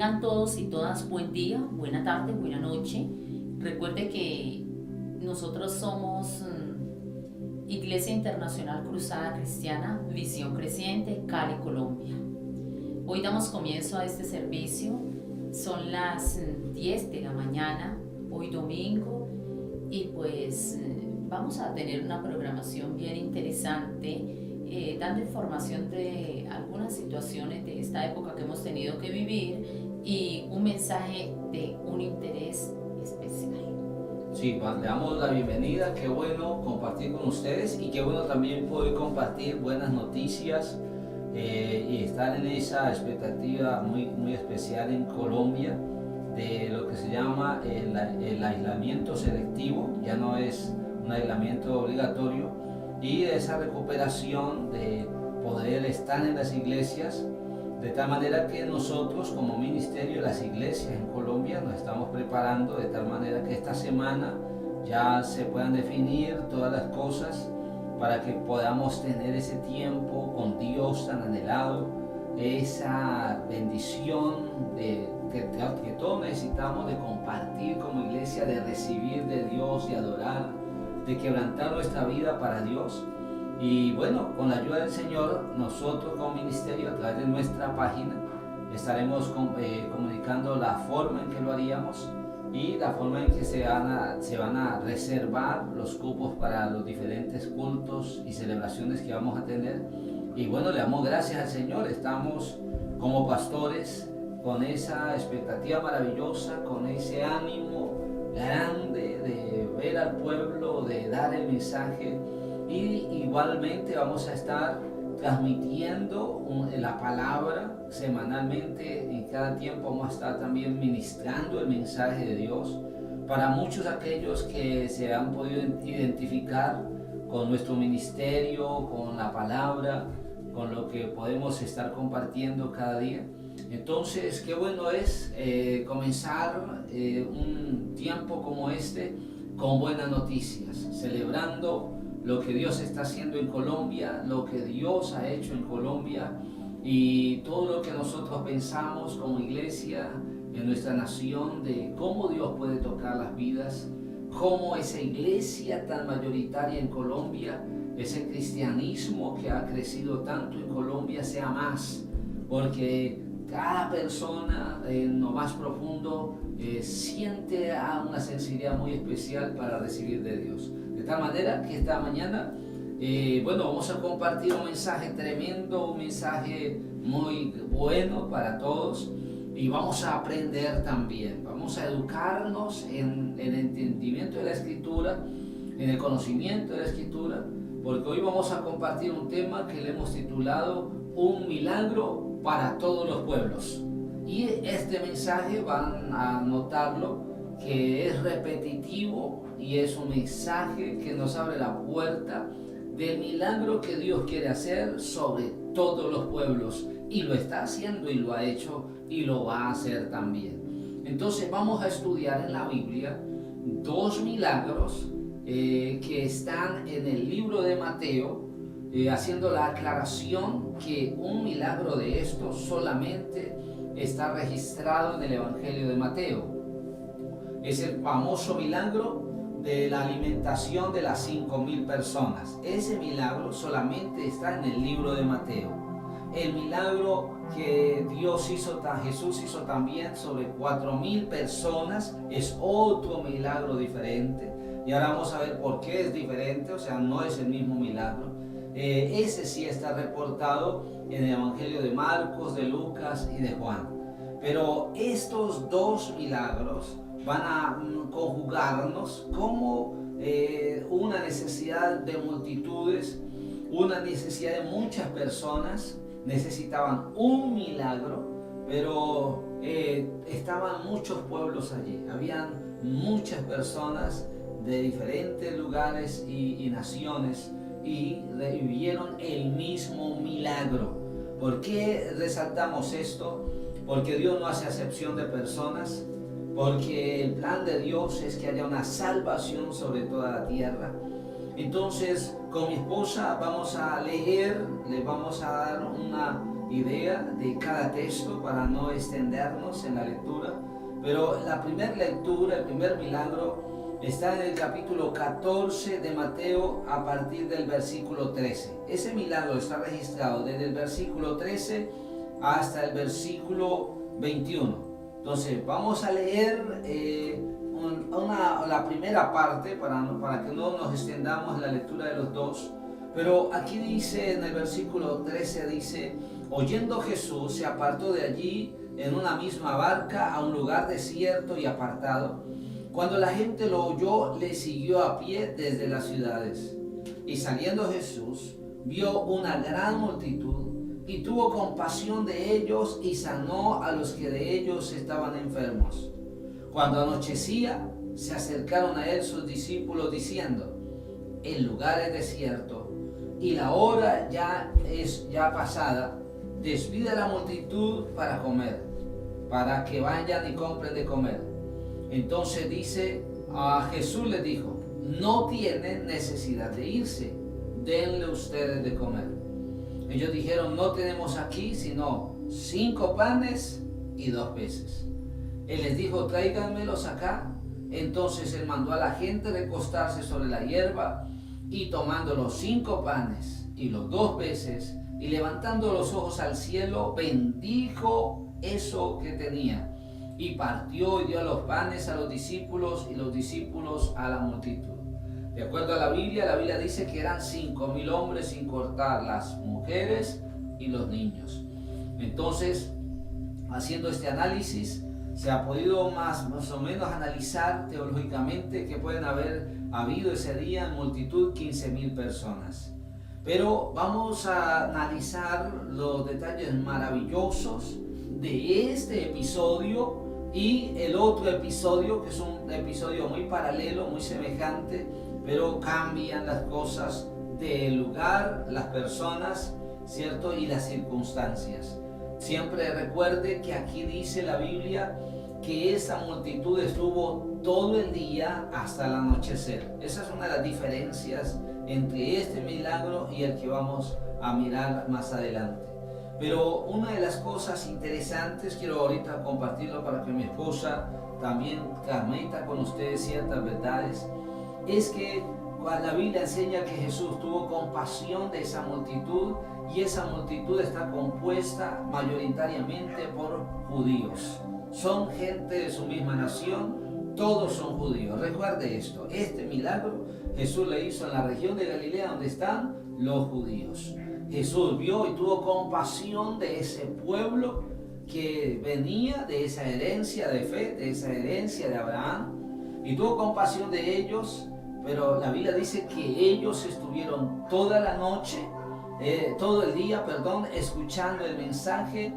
Tengan todos y todas buen día, buena tarde, buena noche. Recuerde que nosotros somos Iglesia Internacional Cruzada Cristiana, Visión Creciente, Cali, Colombia. Hoy damos comienzo a este servicio. Son las 10 de la mañana, hoy domingo, y pues vamos a tener una programación bien interesante, dando información de algunas situaciones de esta época que hemos tenido que vivir y un mensaje de un interés especial. Sí, le damos la bienvenida, qué bueno compartir con ustedes y qué bueno también poder compartir buenas noticias y estar en esa expectativa muy especial en Colombia de lo que se llama el aislamiento selectivo, ya no es un aislamiento obligatorio, y esa recuperación de poder estar en las iglesias, de tal manera que nosotros como ministerio de las iglesias en Colombia nos estamos preparando de tal manera que esta semana ya se puedan definir todas las cosas para que podamos tener ese tiempo con Dios tan anhelado, esa bendición que todos necesitamos de compartir como iglesia, de recibir de Dios, de adorar, de quebrantar nuestra vida para Dios. Y bueno, con la ayuda del Señor, nosotros como ministerio a través de nuestra página estaremos comunicando la forma en que lo haríamos y la forma en que se van a reservar los cupos para los diferentes cultos y celebraciones que vamos a tener. Y bueno, le damos gracias al Señor, estamos como pastores con esa expectativa maravillosa, con ese ánimo grande de ver al pueblo, de dar el mensaje, y igualmente vamos a estar transmitiendo la palabra semanalmente. En cada tiempo vamos a estar también ministrando el mensaje de Dios para muchos aquellos que se han podido identificar con nuestro ministerio, con la palabra, con lo que podemos estar compartiendo cada día. Entonces, qué bueno es comenzar un tiempo como este con buenas noticias, celebrando lo que Dios está haciendo en Colombia, lo que Dios ha hecho en Colombia y todo lo que nosotros pensamos como iglesia en nuestra nación de cómo Dios puede tocar las vidas, cómo esa iglesia tan mayoritaria en Colombia, ese cristianismo que ha crecido tanto en Colombia sea más, porque cada persona en lo más profundo siente una sensibilidad muy especial para recibir de Dios. De tal manera que esta mañana, vamos a compartir un mensaje tremendo, un mensaje muy bueno para todos, y vamos a aprender también, vamos a educarnos en el entendimiento de la Escritura, en el conocimiento de la Escritura, porque hoy vamos a compartir un tema que le hemos titulado Un milagro para todos los pueblos. Y este mensaje van a notarlo que es repetitivo y es un mensaje que nos abre la puerta del milagro que Dios quiere hacer sobre todos los pueblos, y lo está haciendo y lo ha hecho y lo va a hacer también. Entonces vamos a estudiar en la Biblia dos milagros que están en el libro de Mateo, haciendo la aclaración que un milagro de estos solamente está registrado en el Evangelio de Mateo. Es el famoso milagro de la alimentación de las 5,000 personas. Ese milagro solamente está en el libro de Mateo. El milagro que Jesús hizo también sobre 4,000 personas es otro milagro diferente. Y ahora vamos a ver por qué es diferente, o sea, no es el mismo milagro. Ese sí está reportado en el Evangelio de Marcos, de Lucas y de Juan. Pero estos dos milagros van a conjugarnos como una necesidad de multitudes, una necesidad de muchas personas. Necesitaban un milagro, pero estaban muchos pueblos allí, habían muchas personas de diferentes lugares y naciones, y vivieron el mismo milagro. ¿Por qué resaltamos esto? Porque Dios no hace acepción de personas, porque el plan de Dios es que haya una salvación sobre toda la tierra. Entonces, con mi esposa vamos a leer, le vamos a dar una idea de cada texto para no extendernos en la lectura. Pero la primera lectura, el primer milagro, está en el capítulo 14 de Mateo a partir del versículo 13. Ese milagro está registrado desde el versículo 13 hasta el versículo 21. Entonces vamos a leer la primera parte para que no nos extendamos en la lectura de los dos. Pero aquí dice en el versículo 13, dice: oyendo Jesús se apartó de allí en una misma barca a un lugar desierto y apartado. Cuando la gente lo oyó, le siguió a pie desde las ciudades. Y saliendo Jesús, vio una gran multitud y tuvo compasión de ellos y sanó a los que de ellos estaban enfermos. Cuando anochecía, se acercaron a él sus discípulos diciendo: el lugar es desierto y la hora ya es pasada. Despide a la multitud para comer, para que vayan y compren de comer. Entonces dice, a Jesús les dijo: no tienen necesidad de irse, denle ustedes de comer. Ellos dijeron: no tenemos aquí sino 5 panes y 2 peces. Él les dijo: tráiganmelos acá. Entonces él mandó a la gente recostarse sobre la hierba, y tomando los 5 panes y los 2 peces, y levantando los ojos al cielo, bendijo eso que tenía, y partió y dio los panes a los discípulos, y los discípulos a la multitud. De acuerdo a la Biblia dice que eran 5,000 hombres, sin cortar las mujeres y los niños. Entonces, haciendo este análisis, se ha podido más o menos analizar teológicamente que pueden haber habido ese día en multitud 15,000 personas. Pero vamos a analizar los detalles maravillosos de este episodio y el otro episodio, que es un episodio muy paralelo, muy semejante, pero cambian las cosas del lugar, las personas, ¿cierto? Y las circunstancias. Siempre recuerde que aquí dice la Biblia que esa multitud estuvo todo el día hasta el anochecer. Esa es una de las diferencias entre este milagro y el que vamos a mirar más adelante. Pero una de las cosas interesantes, quiero ahorita compartirlo para que mi esposa también transmita con ustedes ciertas verdades, es que la Biblia enseña que Jesús tuvo compasión de esa multitud, y esa multitud está compuesta mayoritariamente por judíos. Son gente de su misma nación, todos son judíos. Recuerde esto, este milagro Jesús le hizo en la región de Galilea, donde están los judíos. Jesús vio y tuvo compasión de ese pueblo que venía de esa herencia de fe, de esa herencia de Abraham, y tuvo compasión de ellos. Pero la Biblia dice que ellos estuvieron toda la noche, todo el día, escuchando el mensaje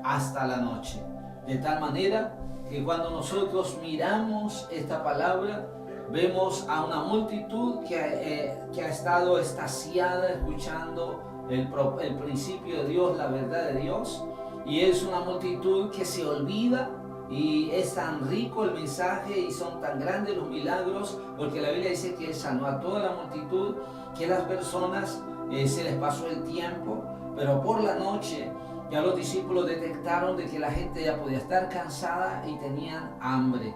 hasta la noche. De tal manera que cuando nosotros miramos esta palabra, vemos a una multitud que ha estado extasiada escuchando el principio de Dios, la verdad de Dios, y es una multitud que se olvida. Y es tan rico el mensaje y son tan grandes los milagros, porque la Biblia dice que Él sanó a toda la multitud, que las personas se les pasó el tiempo, pero por la noche ya los discípulos detectaron de que la gente ya podía estar cansada y tenían hambre.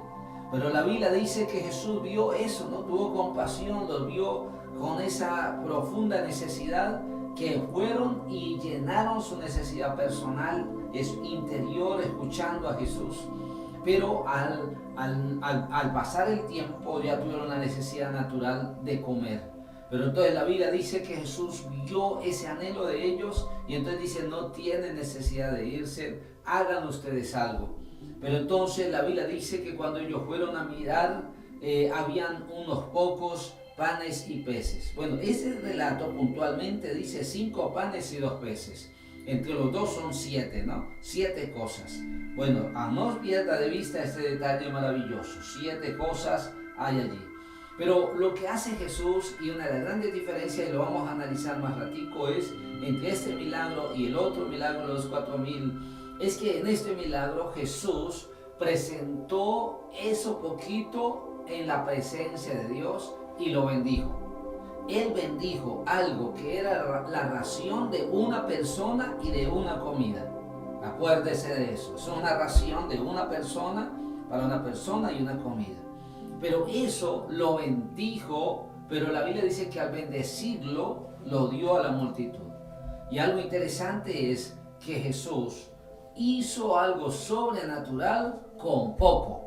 Pero la Biblia dice que Jesús vio eso, ¿no? Tuvo compasión, los vio con esa profunda necesidad, que fueron y llenaron su necesidad personal, interior, escuchando a Jesús. Pero al pasar el tiempo ya tuvieron la necesidad natural de comer. Pero entonces la Biblia dice que Jesús vio ese anhelo de ellos, y entonces dice: no tienen necesidad de irse, hagan ustedes algo. Pero entonces la Biblia dice que cuando ellos fueron a mirar, habían unos pocos panes y peces. Bueno, ese relato puntualmente dice 5 panes y 2 peces. Entre los dos son 7, ¿no? 7 cosas. Bueno, no pierda de vista este detalle maravilloso. 7 cosas hay allí. Pero lo que hace Jesús, y una de las grandes diferencias, y lo vamos a analizar más ratico, es entre este milagro y el otro milagro de los 4,000, es que en este milagro Jesús presentó eso poquito en la presencia de Dios y lo bendijo. Él bendijo algo que era la ración de una persona y de una comida. Acuérdese de eso. Es una ración de una persona para una persona y una comida. Pero eso lo bendijo, pero la Biblia dice que al bendecirlo lo dio a la multitud. Y algo interesante es que Jesús hizo algo sobrenatural con poco.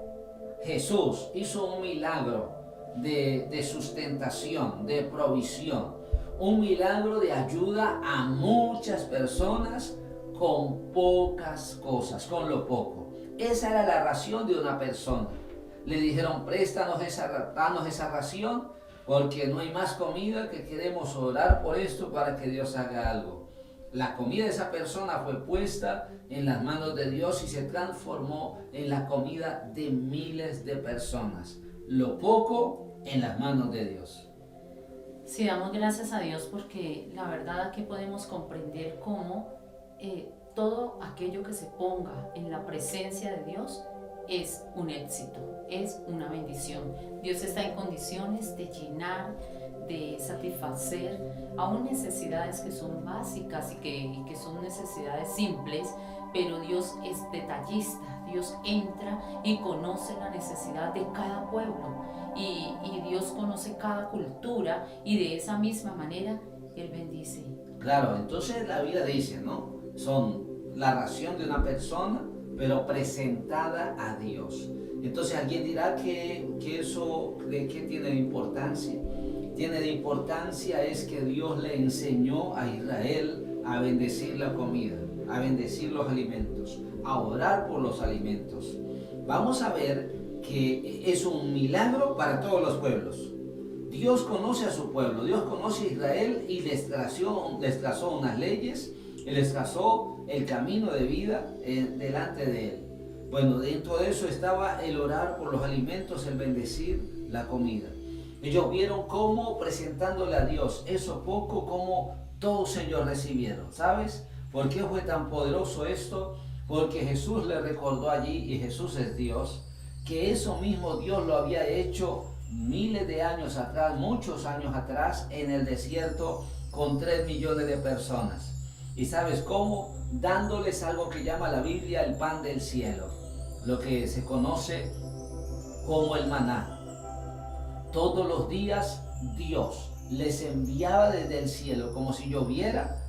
Jesús hizo un milagro de sustentación, de provisión, un milagro de ayuda a muchas personas con pocas cosas, con lo poco. Esa era la ración de una persona. Le dijeron, danos esa ración, porque no hay más comida, que queremos orar por esto para que Dios haga algo. La comida de esa persona fue puesta en las manos de Dios y se transformó en la comida de miles de personas. Lo poco en las manos de Dios. Sí, damos gracias a Dios porque la verdad aquí podemos comprender cómo todo aquello que se ponga en la presencia de Dios es un éxito, es una bendición. Dios está en condiciones de llenar, de satisfacer aún necesidades que son básicas y que son necesidades simples, pero Dios es detallista. Dios entra y conoce la necesidad de cada pueblo y Dios conoce cada cultura y de esa misma manera Él bendice. Claro, entonces la Biblia dice, ¿no? Son la ración de una persona, pero presentada a Dios. Entonces alguien dirá que eso, ¿de qué tiene de importancia? Tiene de importancia es que Dios le enseñó a Israel a bendecir la comida, a bendecir los alimentos, a orar por los alimentos. Vamos a ver que es un milagro para todos los pueblos. Dios conoce a su pueblo, Dios conoce a Israel y les trazó unas leyes, y les trazó el camino de vida delante de él. Bueno, dentro de eso estaba el orar por los alimentos, el bendecir la comida. Ellos vieron cómo presentándole a Dios eso poco, como todos ellos recibieron. ¿Sabes por qué fue tan poderoso esto? Porque Jesús le recordó allí, y Jesús es Dios, que eso mismo Dios lo había hecho miles de años atrás, muchos años atrás, en el desierto con 3 millones de personas. ¿Y sabes cómo? Dándoles algo que llama la Biblia el pan del cielo, lo que se conoce como el maná. Todos los días Dios les enviaba desde el cielo, como si lloviera,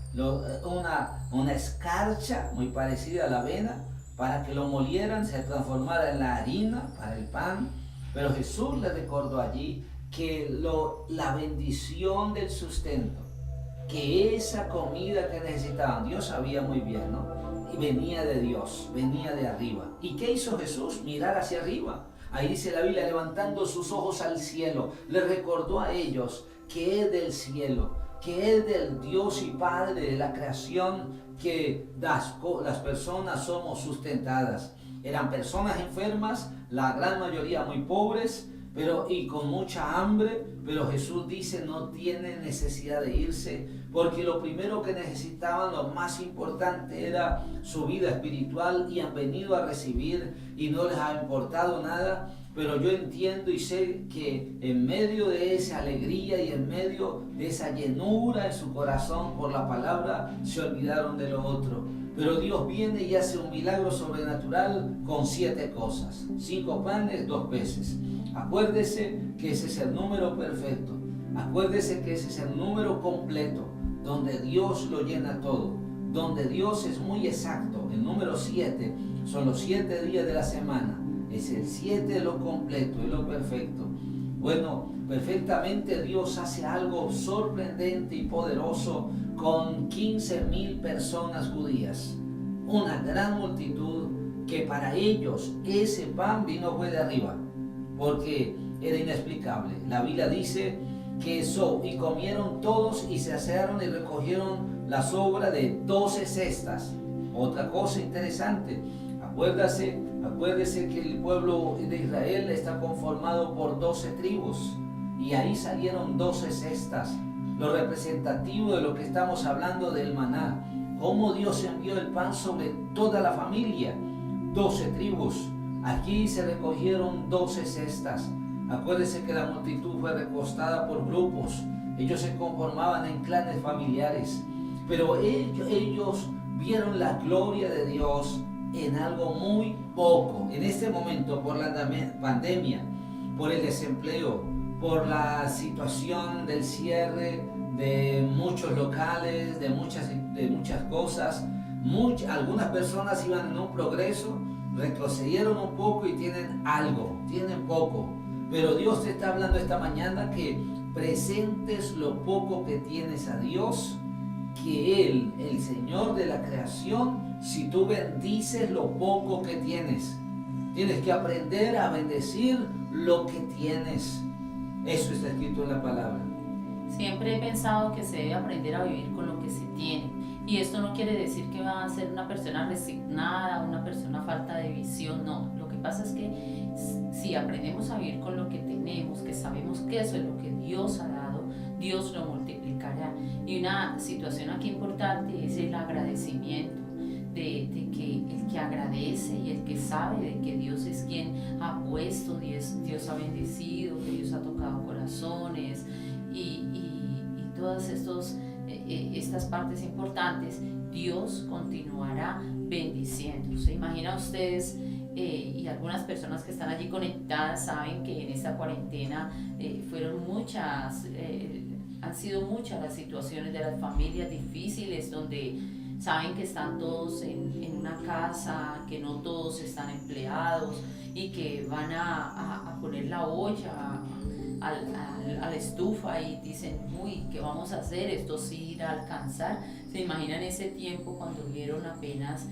una escarcha muy parecida a la avena, para que lo molieran, se transformara en la harina para el pan. Pero Jesús le recordó allí que la bendición del sustento, que esa comida que necesitaban, Dios sabía muy bien, ¿no? Y venía de Dios, venía de arriba. ¿Y qué hizo Jesús? Mirar hacia arriba. Ahí dice la Biblia, levantando sus ojos al cielo, le recordó a ellos que es del cielo, que es del Dios y Padre de la creación, que las personas somos sustentadas. Eran personas enfermas, la gran mayoría muy pobres, y con mucha hambre, pero Jesús dice no tienen necesidad de irse, porque lo primero que necesitaban, lo más importante, era su vida espiritual, y han venido a recibir y no les ha importado nada. Pero yo entiendo y sé que en medio de esa alegría y en medio de esa llenura en su corazón por la palabra, se olvidaron de lo otro. Pero Dios viene y hace un milagro sobrenatural con 7 cosas. 5 panes, 2 peces. Acuérdese que ese es el número perfecto. Acuérdese que ese es el número completo, donde Dios lo llena todo, donde Dios es muy exacto. El número 7 son los 7 días de la semana. Es el 7 lo completo y lo perfecto. Bueno, perfectamente Dios hace algo sorprendente y poderoso con 15,000 personas judías. Una gran multitud que para ellos ese pan fue de arriba, porque era inexplicable. La Biblia dice que y comieron todos y se asearon y recogieron la sobra de 12 cestas. Otra cosa interesante, acuérdese que el pueblo de Israel está conformado por 12 tribus y ahí salieron 12 cestas, lo representativo de lo que estamos hablando del maná, cómo Dios envió el pan sobre toda la familia, 12 tribus, aquí se recogieron 12 cestas. Acuérdese que la multitud fue recostada por grupos, ellos se conformaban en clanes familiares, pero ellos vieron la gloria de Dios en algo muy poco. En este momento, por la pandemia, por el desempleo, por la situación del cierre de muchos locales, de muchas cosas, algunas personas iban en un progreso, retrocedieron un poco y tienen algo, tienen poco. Pero Dios te está hablando esta mañana que presentes lo poco que tienes a Dios, que Él, el Señor de la creación, si tú bendices lo poco que tienes, tienes que aprender a bendecir lo que tienes. Eso está escrito en la palabra. Siempre he pensado que se debe aprender a vivir con lo que se tiene. Y esto no quiere decir que va a ser una persona resignada, una persona falta de visión, no. Lo que pasa es que si aprendemos a vivir con lo que tenemos, que sabemos que eso es lo que Dios ha dado, Dios lo multiplicará. Y una situación aquí importante es el agradecimiento. De que el que agradece y el que sabe de que Dios es quien ha puesto, Dios ha bendecido, que Dios ha tocado corazones y todas estas partes importantes, Dios continuará bendiciendo. ¿Se imaginan ustedes? Y algunas personas que están allí conectadas saben que en esta cuarentena han sido muchas las situaciones de las familias difíciles donde saben que están todos en una casa, que no todos están empleados y que van a poner la olla a la estufa y dicen, uy, ¿qué vamos a hacer? Esto sí irá a alcanzar. ¿Se imaginan ese tiempo cuando vieron apenas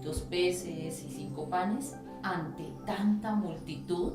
2 peces y 5 panes ante tanta multitud?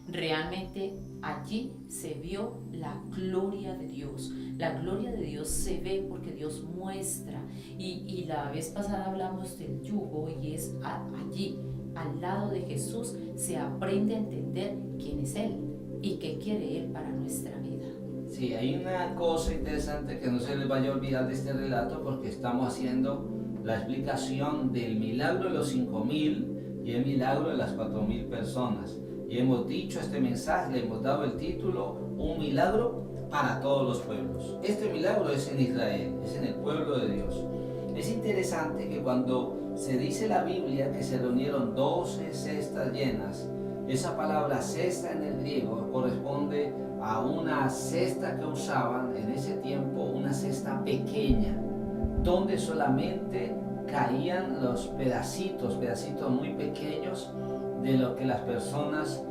Realmente allí se vio la gloria de Dios. La gloria de Dios se ve porque Dios muestra. Y la vez pasada hablamos del yugo y es allí, al lado de Jesús, se aprende a entender quién es Él y qué quiere Él para nuestra vida. Sí, hay una cosa interesante que no se les vaya a olvidar de este relato porque estamos haciendo la explicación del milagro de los 5.000 y el milagro de las 4.000 personas. Y hemos dicho este mensaje, le hemos dado el título, un milagro para todos los pueblos. Este milagro es en Israel, es en el pueblo de Dios. Es interesante que cuando se dice la Biblia que se reunieron 12 cestas llenas, esa palabra cesta en el griego corresponde a una cesta que usaban en ese tiempo, una cesta pequeña, donde solamente caían los pedacitos muy pequeños de lo que las personas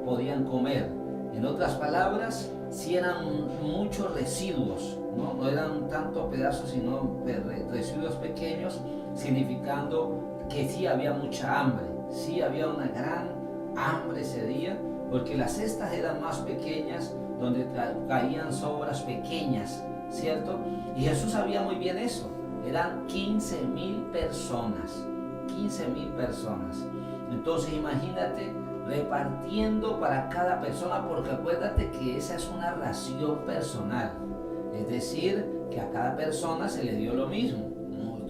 podían comer. En otras palabras, si eran muchos residuos, no eran tantos pedazos, sino residuos pequeños, significando que sí había mucha hambre, sí había una gran hambre ese día, porque las cestas eran más pequeñas, donde caían sobras pequeñas, ¿cierto? Y Jesús sabía muy bien eso. Eran 15.000 personas, 15.000 personas. Entonces imagínate repartiendo para cada persona, porque acuérdate que esa es una ración personal, es decir, que a cada persona se le dio lo mismo.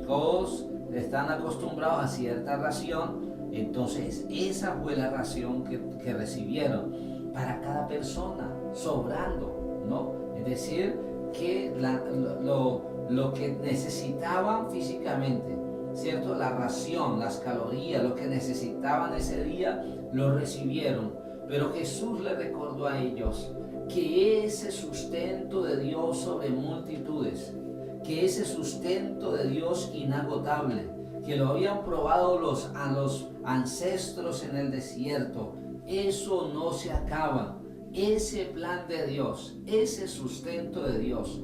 Todos están acostumbrados a cierta ración, entonces esa fue la ración que recibieron para cada persona, sobrando, ¿no? Es decir, que lo que necesitaban físicamente, ¿cierto? La ración, las calorías, lo que necesitaban ese día, lo recibieron. Pero Jesús le recordó a ellos que ese sustento de Dios sobre multitudes, que ese sustento de Dios inagotable, que lo habían probado a los ancestros en el desierto, eso no se acaba. Ese plan de Dios, ese sustento de Dios,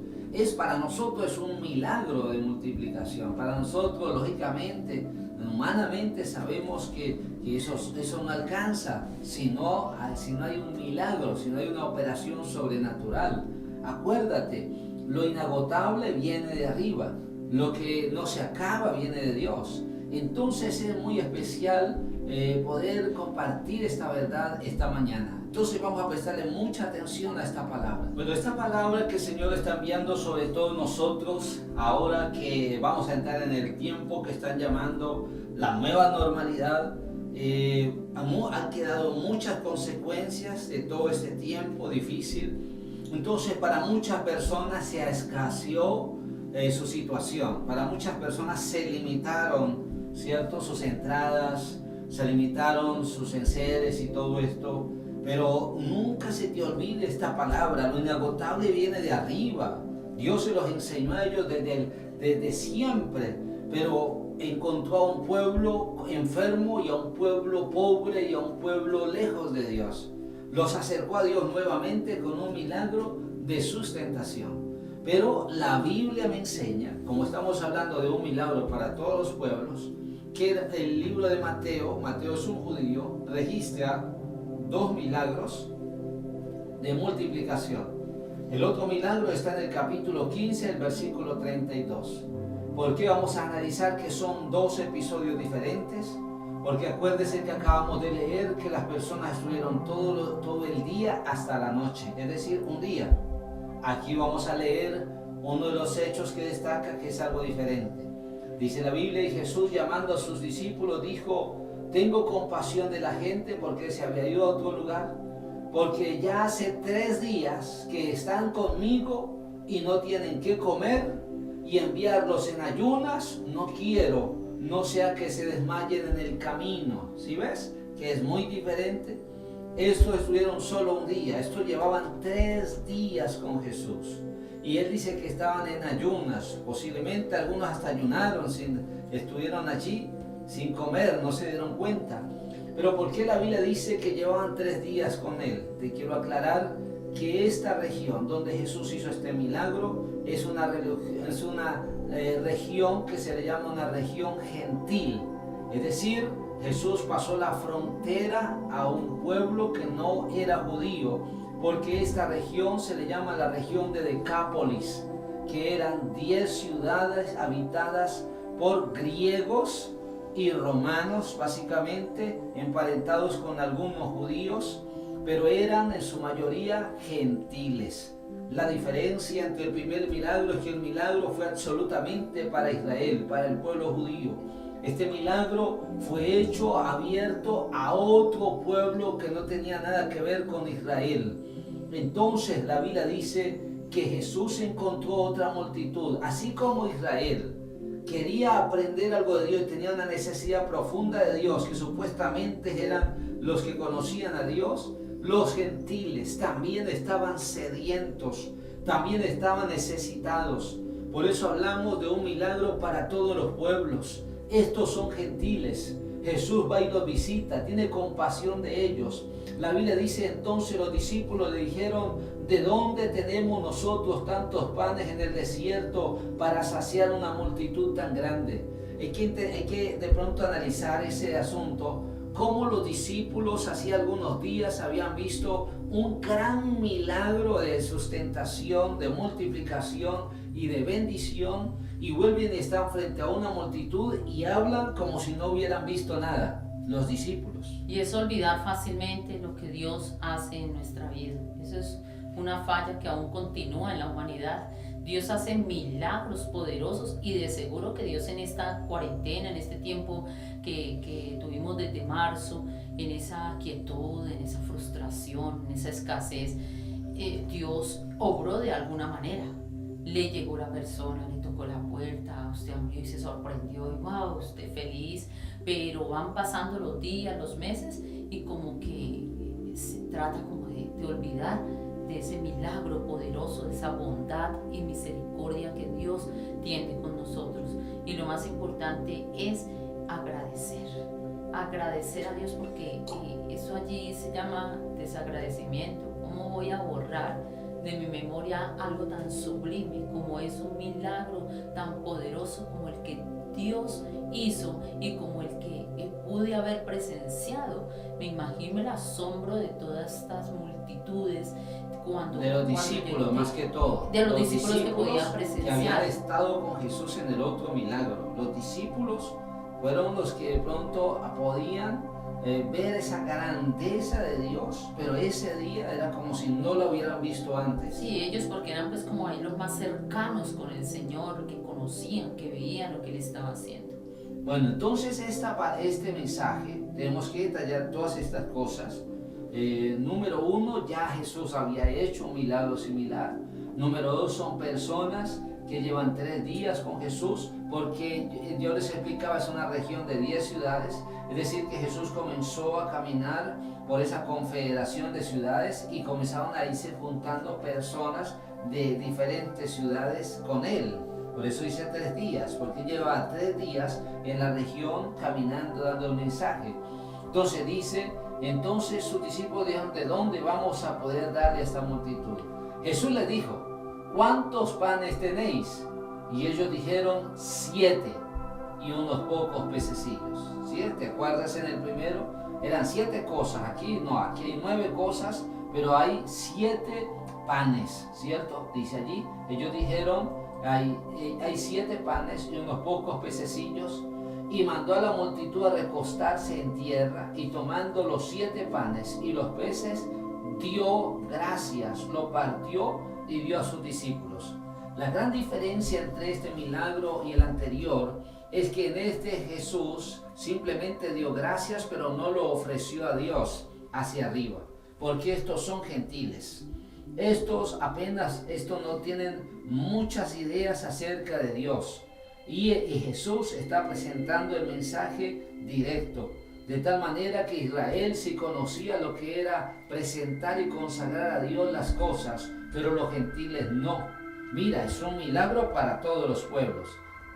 para nosotros es un milagro de multiplicación. Para nosotros, lógicamente, humanamente sabemos que eso no alcanza si no hay un milagro, si no hay una operación sobrenatural. Acuérdate, lo inagotable viene de arriba, lo que no se acaba viene de Dios. Entonces es muy especial poder compartir esta verdad esta mañana. Entonces vamos a prestarle mucha atención a esta palabra. Bueno, esta palabra que el Señor está enviando sobre todos nosotros, ahora que vamos a entrar en el tiempo que están llamando la nueva normalidad, han quedado muchas consecuencias de todo este tiempo difícil. Entonces para muchas personas se escaseó su situación, para muchas personas se limitaron, ¿cierto?, sus entradas, se limitaron sus enseres y todo esto, pero nunca se te olvide esta palabra, lo inagotable viene de arriba. Dios se los enseñó a ellos desde siempre, pero encontró a un pueblo enfermo y a un pueblo pobre y a un pueblo lejos de Dios. Los acercó a Dios nuevamente con un milagro de sustentación. Pero la Biblia me enseña, como estamos hablando de un milagro para todos los pueblos, que el libro de Mateo, Mateo es un judío, registra 2 milagros de multiplicación. El otro milagro está en el capítulo 15, el versículo 32. ¿Por qué vamos a analizar que son 2 episodios diferentes? Porque acuérdense que acabamos de leer que las personas estuvieron todo el día hasta la noche, es decir, un día. Aquí vamos a leer uno de los hechos que destaca que es algo diferente. Dice la Biblia, y Jesús, llamando a sus discípulos, dijo: tengo compasión de la gente porque se había ido a otro lugar, porque ya hace 3 días que están conmigo y no tienen qué comer, y enviarlos en ayunas no quiero, no sea que se desmayen en el camino. ¿Sí ves? Que es muy diferente. Estos estuvieron solo un día, estos llevaban 3 días con Jesús. Y él dice que estaban en ayunas, posiblemente algunos hasta ayunaron, estuvieron allí sin comer, no se dieron cuenta. Pero ¿por qué la Biblia dice que llevaban 3 días con él? Te quiero aclarar que esta región donde Jesús hizo este milagro es una región que se le llama una región gentil. Es decir, Jesús pasó la frontera a un pueblo que no era judío, porque esta región se le llama la región de Decápolis, que eran 10 ciudades habitadas por griegos y romanos, básicamente emparentados con algunos judíos, pero eran en su mayoría gentiles. La diferencia entre el primer milagro es que el milagro fue absolutamente para Israel, para el pueblo judío. Este milagro fue hecho abierto a otro pueblo que no tenía nada que ver con Israel. Entonces la Biblia dice que Jesús encontró otra multitud, así como Israel quería aprender algo de Dios y tenía una necesidad profunda de Dios, que supuestamente eran los que conocían a Dios. Los gentiles también estaban sedientos, también estaban necesitados. Por eso hablamos de un milagro para todos los pueblos. Estos son gentiles. Jesús va y los visita, tiene compasión de ellos. La Biblia dice, entonces los discípulos le dijeron: ¿de dónde tenemos nosotros tantos panes en el desierto para saciar una multitud tan grande? Hay que de pronto analizar ese asunto. Cómo los discípulos hacía algunos días habían visto un gran milagro de sustentación, de multiplicación y de bendición, y vuelven y están frente a una multitud y hablan como si no hubieran visto nada, los discípulos. Y es olvidar fácilmente lo que Dios hace en nuestra vida. Eso es una falla que aún continúa en la humanidad. Dios hace milagros poderosos, y de seguro que Dios en esta cuarentena, en este tiempo que tuvimos desde marzo, en esa quietud, en esa frustración, en esa escasez, Dios obró de alguna manera. Le llegó la persona, le tocó la puerta, usted abrió y se sorprendió, y wow, usted feliz, pero van pasando los días, los meses, y como que se trata como de olvidar de ese milagro poderoso, de esa bondad y misericordia que Dios tiene con nosotros. Y lo más importante es agradecer a Dios, porque eso allí se llama desagradecimiento. ¿Cómo voy a borrar de mi memoria algo tan sublime como es un milagro tan poderoso como el que Dios hizo y como el que pude haber presenciado? Me imagino el asombro de todas estas multitudes de los discípulos, más que todo, de los discípulos que podían que presenciar, habían estado con Jesús en el otro milagro. Los discípulos fueron los que de pronto podían ver esa grandeza de Dios, pero ese día era como si no lo hubieran visto antes. Sí, ellos, porque eran pues como ahí los más cercanos con el Señor, que conocían, que veían lo que Él estaba haciendo. Bueno, entonces este mensaje tenemos que detallar todas estas cosas, Número uno, ya Jesús había hecho un milagro similar. Número dos, son personas que llevan 3 días con Jesús, porque yo les explicaba, es una región de 10 ciudades, es decir, que Jesús comenzó a caminar por esa confederación de ciudades y comenzaron a irse juntando personas de diferentes ciudades con él. Por eso dice 3 días, porque lleva 3 días en la región caminando, dando el mensaje. Entonces dice, entonces sus discípulos dijeron, ¿de dónde vamos a poder darle a esta multitud? Jesús les dijo, ¿cuántos panes tenéis? Y ellos dijeron 7 y unos pocos pececillos. ¿Sí? ¿Te acuerdas en el primero? Eran 7 cosas, aquí no, aquí hay 9 cosas, pero hay 7 panes, ¿cierto? Dice allí, ellos dijeron, hay 7 panes y unos pocos pececillos, y mandó a la multitud a recostarse en tierra, y tomando los 7 panes y los peces, dio gracias, lo partió y dio a sus discípulos. La gran diferencia entre este milagro y el anterior es que en este Jesús simplemente dio gracias, pero no lo ofreció a Dios hacia arriba, porque estos son gentiles. Estos no tienen muchas ideas acerca de Dios. Y Jesús está presentando el mensaje directo, de tal manera que Israel sí conocía lo que era presentar y consagrar a Dios las cosas, pero los gentiles no. Mira, es un milagro para todos los pueblos.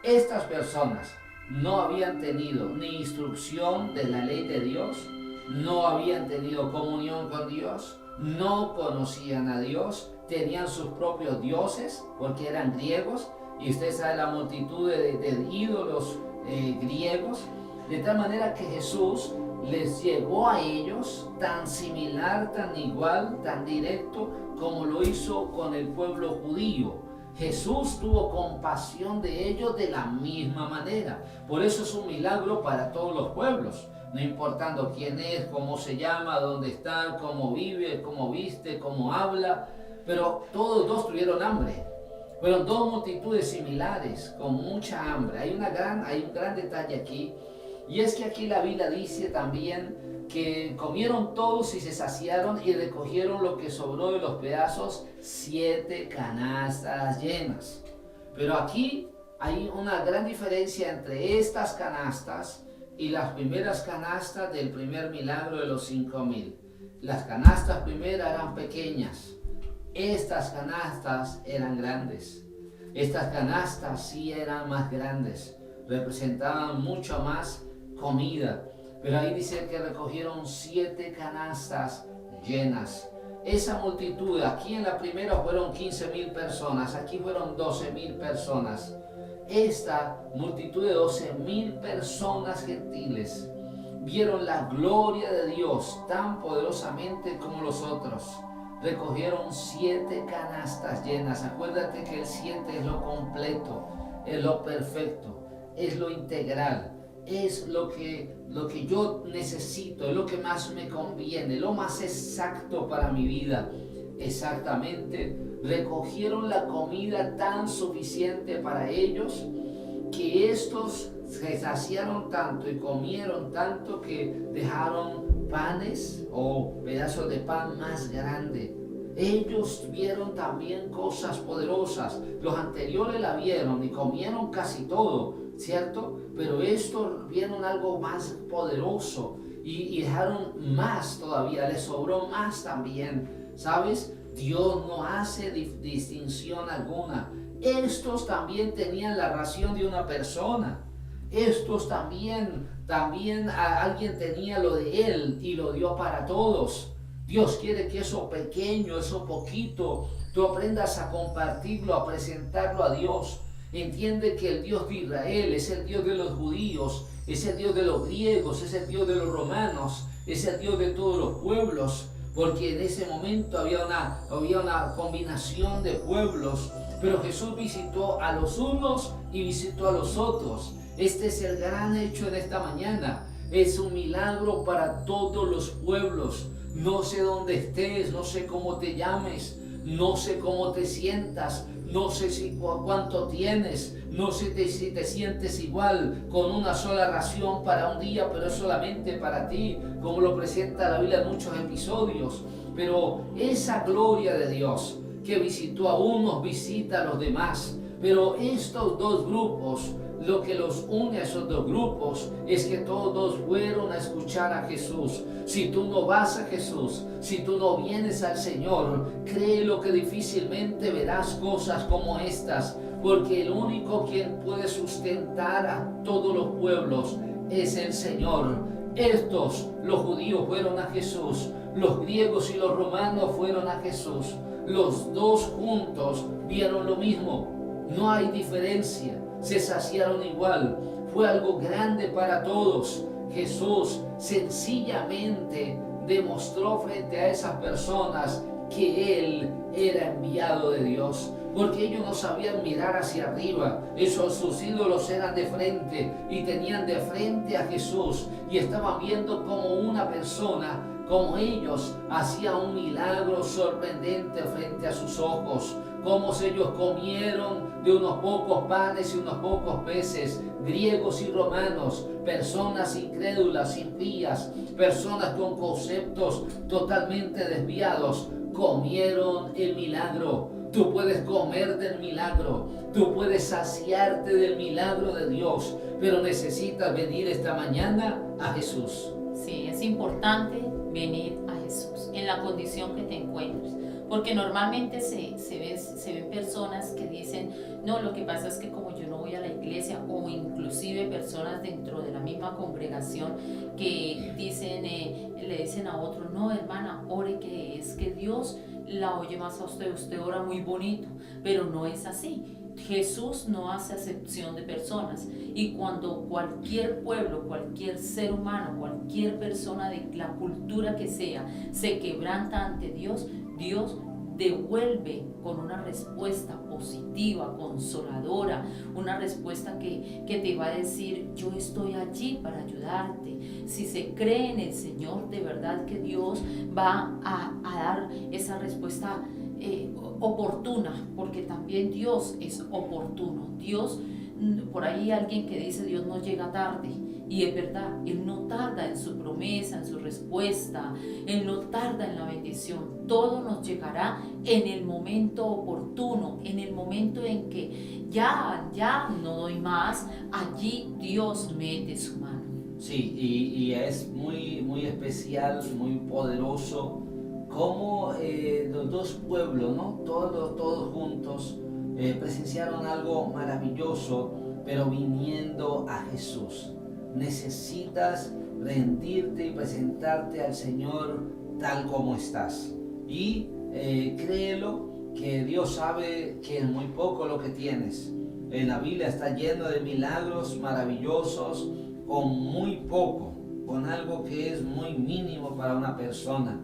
Estas personas no habían tenido ni instrucción de la ley de Dios, no habían tenido comunión con Dios, no conocían a Dios, tenían sus propios dioses porque eran griegos, y usted sabe la multitud de ídolos griegos, de tal manera que Jesús les llegó a ellos tan similar, tan igual, tan directo como lo hizo con el pueblo judío. Jesús tuvo compasión de ellos de la misma manera. Por eso es un milagro para todos los pueblos, no importando quién es, cómo se llama, dónde está, cómo vive, cómo viste, cómo habla, pero todos dos tuvieron hambre. Fueron 2 multitudes similares, con mucha hambre. Hay un gran detalle aquí, y es que aquí la Biblia dice también que comieron todos y se saciaron y recogieron lo que sobró de los pedazos, 7 canastas llenas. Pero aquí hay una gran diferencia entre estas canastas y las primeras canastas del primer milagro de los 5,000. Las canastas primeras eran pequeñas. Estas canastas eran grandes. Estas canastas sí eran más grandes, representaban mucho más comida. Pero ahí dice que recogieron 7 canastas llenas. Esa multitud, aquí en la primera fueron 15,000 personas, aquí fueron 12,000 personas. Esta multitud de 12,000 personas gentiles vieron la gloria de Dios tan poderosamente como los otros. Recogieron 7 canastas llenas. Acuérdate que el 7 es lo completo, es lo perfecto, es lo integral, es lo que yo necesito, es lo que más me conviene, lo más exacto para mi vida. Exactamente, recogieron la comida tan suficiente para ellos que estos se saciaron tanto y comieron tanto que dejaron panes o pedazos de pan más grande. Ellos vieron también cosas poderosas. Los anteriores la vieron y comieron casi todo, ¿cierto? Pero estos vieron algo más poderoso y dejaron más todavía, les sobró más también. ¿Sabes? Dios no hace distinción alguna. Estos también tenían la ración de una persona. Estos también alguien tenía lo de él y lo dio para todos. Dios quiere que eso pequeño, eso poquito, tú aprendas a compartirlo, a presentarlo a Dios. Entiende que el Dios de Israel es el Dios de los judíos, es el Dios de los griegos, es el Dios de los romanos, es el Dios de todos los pueblos, porque en ese momento había una combinación de pueblos, pero Jesús visitó a los unos y visitó a los otros. Este es el gran hecho en esta mañana. Es un milagro para todos los pueblos. no sé dónde estés, no sé cómo te llames, no sé cómo te sientas, no sé cuánto tienes, no sé si te sientes igual con una sola ración para un día, pero es solamente para ti, como lo presenta la Biblia en muchos episodios. Pero esa gloria de Dios que visitó a unos, visita a los demás. Pero estos dos grupos, lo que los une a esos dos grupos es que todos fueron a escuchar a Jesús. Si tú no vas a Jesús, si tú no vienes al Señor, créelo que difícilmente verás cosas como estas, porque el único quien puede sustentar a todos los pueblos es el Señor. Estos, los judíos, fueron a Jesús, los griegos y los romanos fueron a Jesús. Los dos juntos vieron lo mismo, no hay diferencia, se saciaron igual, fue algo grande para todos. Jesús sencillamente demostró frente a esas personas que Él era enviado de Dios, porque ellos no sabían mirar hacia arriba, sus ídolos eran de frente y tenían de frente a Jesús y estaban viendo como una persona como ellos hacía un milagro sorprendente frente a sus ojos, como ellos comieron de unos pocos panes y unos pocos peces, griegos y romanos, personas incrédulas, impías, personas con conceptos totalmente desviados, comieron el milagro. Tú puedes comer del milagro, tú puedes saciarte del milagro de Dios, pero necesitas venir esta mañana a Jesús. Sí, es importante venir a Jesús en la condición que te encuentres, porque normalmente se ven personas que dicen, no, lo que pasa es que como yo no voy a la iglesia, o inclusive personas dentro de la misma congregación que dicen, le dicen a otro, no hermana, ore, que es que Dios la oye más a usted ora muy bonito, pero no es así. Jesús no hace acepción de personas, y cuando cualquier pueblo, cualquier ser humano, cualquier persona de la cultura que sea, se quebranta ante Dios, Dios devuelve con una respuesta positiva, consoladora, una respuesta que te va a decir, yo estoy allí para ayudarte. Si se cree en el Señor, de verdad que Dios va a dar esa respuesta oportuna, porque también Dios es oportuno. Dios, por ahí alguien que dice Dios no llega tarde, y es verdad, Él no tarda en su promesa, en su respuesta, Él no tarda en la bendición. Todo nos llegará en el momento oportuno, en el momento en que ya no doy más, allí Dios mete su mano. Sí, y es muy especial, muy poderoso cómo los dos pueblos, ¿no? Todos juntos presenciaron algo maravilloso, pero viniendo a Jesús. Necesitas rendirte y presentarte al Señor tal como estás. Y créelo que Dios sabe que es muy poco lo que tienes. En la Biblia está lleno de milagros maravillosos con muy poco, con algo que es muy mínimo para una persona.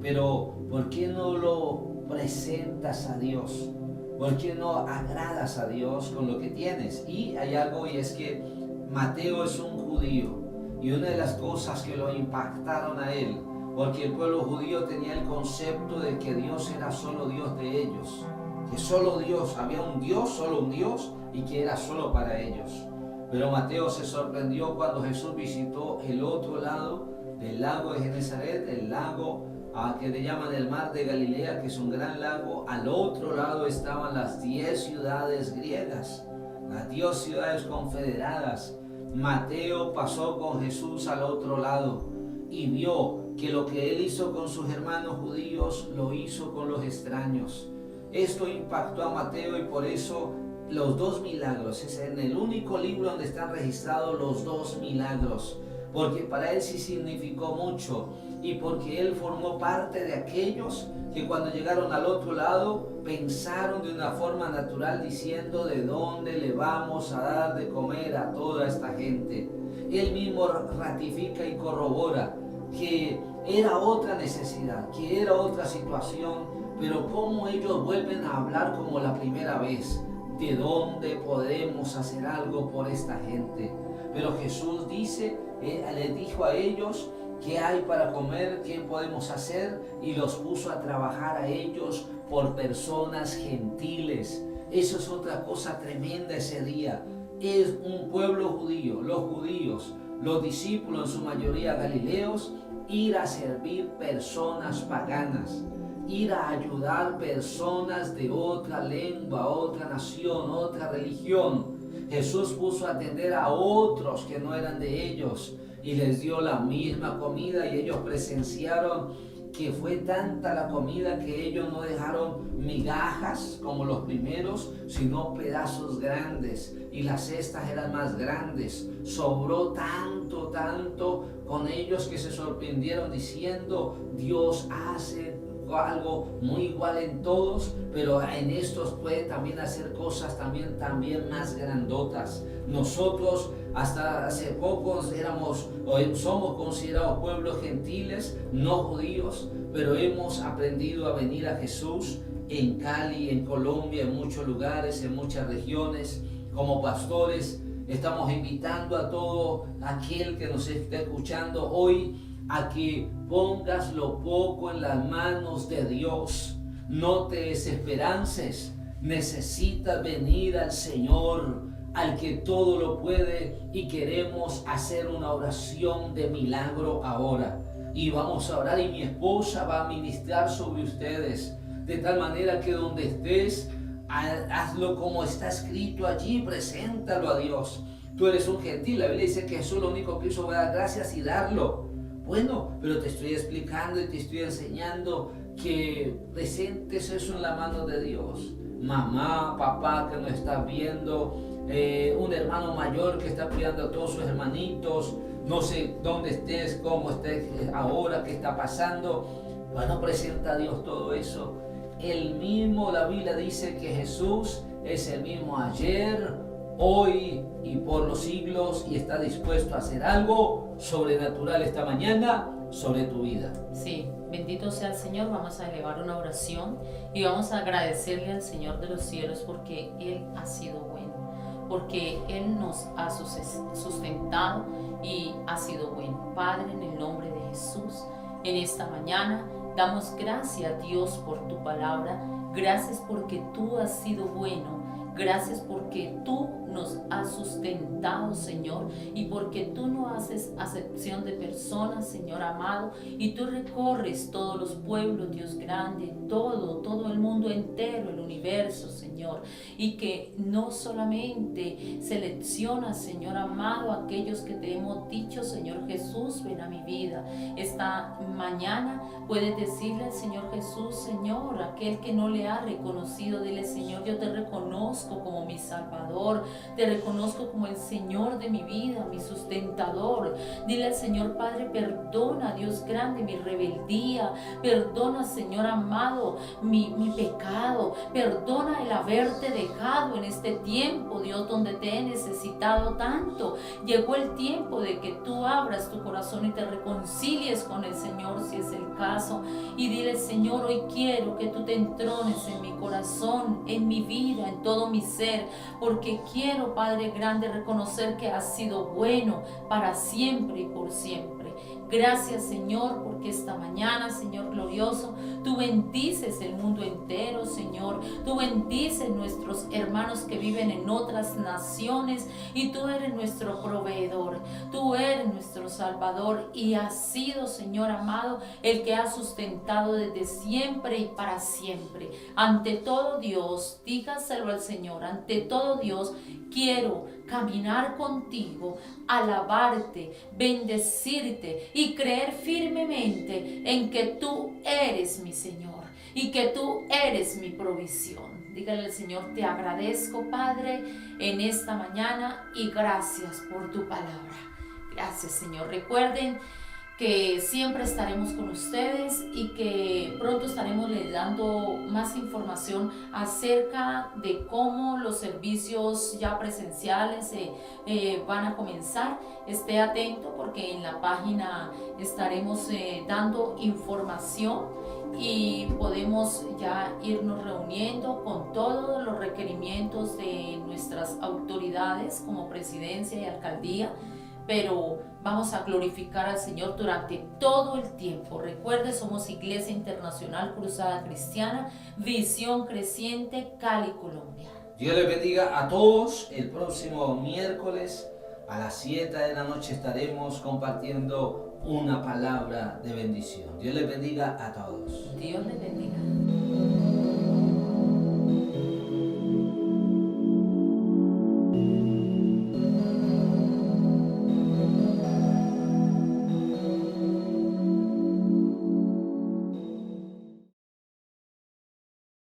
Pero ¿por qué no lo presentas a Dios? ¿Por qué no agradas a Dios con lo que tienes? Y hay algo, y es que Mateo es un judío, y una de las cosas que lo impactaron a él, porque el pueblo judío tenía el concepto de que Dios era solo Dios de ellos, que solo Dios, había un Dios, solo un Dios, y que era solo para ellos. Pero Mateo se sorprendió cuando Jesús visitó el otro lado del lago de Genesaret, el lago que le llaman el mar de Galilea, que es un gran lago. Al otro lado estaban las 10 ciudades griegas, las 10 ciudades confederadas. Mateo pasó con Jesús al otro lado y vio que lo que él hizo con sus hermanos judíos lo hizo con los extraños. Esto impactó a Mateo, y por eso los dos milagros, es en el único libro donde están registrados los dos milagros, porque para él sí significó mucho, y porque él formó parte de aquellos que cuando llegaron al otro lado pensaron de una forma natural diciendo, ¿de dónde le vamos a dar de comer a toda esta gente? Él mismo ratifica y corrobora que era otra necesidad, que era otra situación, pero cómo ellos vuelven a hablar como la primera vez, ¿de dónde podemos hacer algo por esta gente? Pero Jesús dice, les dijo a ellos ¿qué hay para comer? ¿Qué podemos hacer? Y los puso a trabajar a ellos por personas gentiles. Eso es otra cosa tremenda ese día. Es un pueblo judío, los judíos, los discípulos en su mayoría galileos, ir a servir personas paganas, ir a ayudar personas de otra lengua, otra nación, otra religión. Jesús puso a atender a otros que no eran de ellos y les dio la misma comida, y ellos presenciaron que fue tanta la comida que ellos no dejaron migajas como los primeros, sino pedazos grandes, y las cestas eran más grandes. Sobró tanto con ellos que se sorprendieron diciendo: Dios hace algo muy igual en todos, pero en estos puede también hacer cosas también más grandotas. Nosotros hasta hace poco somos considerados pueblos gentiles, no judíos, pero hemos aprendido a venir a Jesús en Cali, en Colombia, en muchos lugares, en muchas regiones. Como pastores estamos invitando a todo aquel que nos esté escuchando hoy a que pongas lo poco en las manos de Dios. No te desesperances, necesitas venir al Señor, al que todo lo puede, y queremos hacer una oración de milagro ahora. Y vamos a orar, y mi esposa va a ministrar sobre ustedes, de tal manera que donde estés, hazlo como está escrito allí, preséntalo a Dios. Tú eres un gentil, la Biblia dice que Jesús lo único que hizo fue dar gracias y darlo. Bueno, pero te estoy explicando y te estoy enseñando que presentes eso en la mano de Dios. Mamá, papá que no estás viendo, un hermano mayor que está cuidando a todos sus hermanitos, no sé dónde estés, cómo estés ahora, qué está pasando. Bueno, presenta a Dios todo eso. La Biblia dice que Jesús es el mismo ayer, hoy y por los siglos, y está dispuesto a hacer algo sobrenatural esta mañana sobre tu vida. Sí, bendito sea el Señor. Vamos a elevar una oración y vamos a agradecerle al Señor de los cielos porque Él ha sido bueno, porque Él nos ha sustentado y ha sido bueno. Padre, en el nombre de Jesús, en esta mañana damos gracias a Dios por tu palabra. Gracias porque tú has sido bueno. Gracias porque tú nos has sustentado, Señor, y porque tú no haces acepción de personas, Señor amado, y tú recorres todos los pueblos, Dios grande, todo el mundo entero, el universo, Señor, y que no solamente seleccionas, Señor amado, aquellos que te hemos dicho: Señor Jesús, ven a mi vida. Esta mañana puedes decirle al Señor Jesús: Señor, aquel que no le ha reconocido, dile: Señor, yo te reconozco como mi Salvador, te reconozco como el Señor de mi vida, mi sustentador. Dile al Señor: Padre, perdona, Dios grande, mi rebeldía, perdona, Señor amado, mi pecado, perdona el haberte dejado en este tiempo, Dios, donde te he necesitado tanto. Llegó el tiempo de que tú abras tu corazón y te reconcilies con el Señor, si es el caso, y dile: Señor, hoy quiero que tú te entrones en mi corazón, en mi vida, en todo mi ser, porque quiero, Padre grande, reconocer que has sido bueno para siempre y por siempre. Gracias, Señor, porque esta mañana, Señor glorioso, tú bendices el mundo entero, Señor. Tú bendices nuestros hermanos que viven en otras naciones, y tú eres nuestro proveedor, tú eres nuestro Salvador, y has sido, Señor amado, el que ha sustentado desde siempre y para siempre. Ante todo, Dios, dígaselo al Señor, ante todo, Dios, quiero caminar contigo, alabarte, bendecirte y creer firmemente en que tú eres mi Señor y que tú eres mi provisión. Dígale al Señor: te agradezco, Padre, en esta mañana, y gracias por tu palabra. Gracias, Señor. Recuerden que siempre estaremos con ustedes y que pronto estaremos les dando más información acerca de cómo los servicios ya presenciales van a comenzar. Esté atento porque en la página estaremos dando información y podemos ya irnos reuniendo con todos los requerimientos de nuestras autoridades como presidencia y alcaldía. pero vamos a glorificar al Señor durante todo el tiempo. Recuerde, somos Iglesia Internacional Cruzada Cristiana, Visión Creciente, Cali, Colombia. Dios les bendiga a todos. El próximo miércoles a las 7 de la noche estaremos compartiendo una palabra de bendición. Dios les bendiga a todos. Dios les bendiga.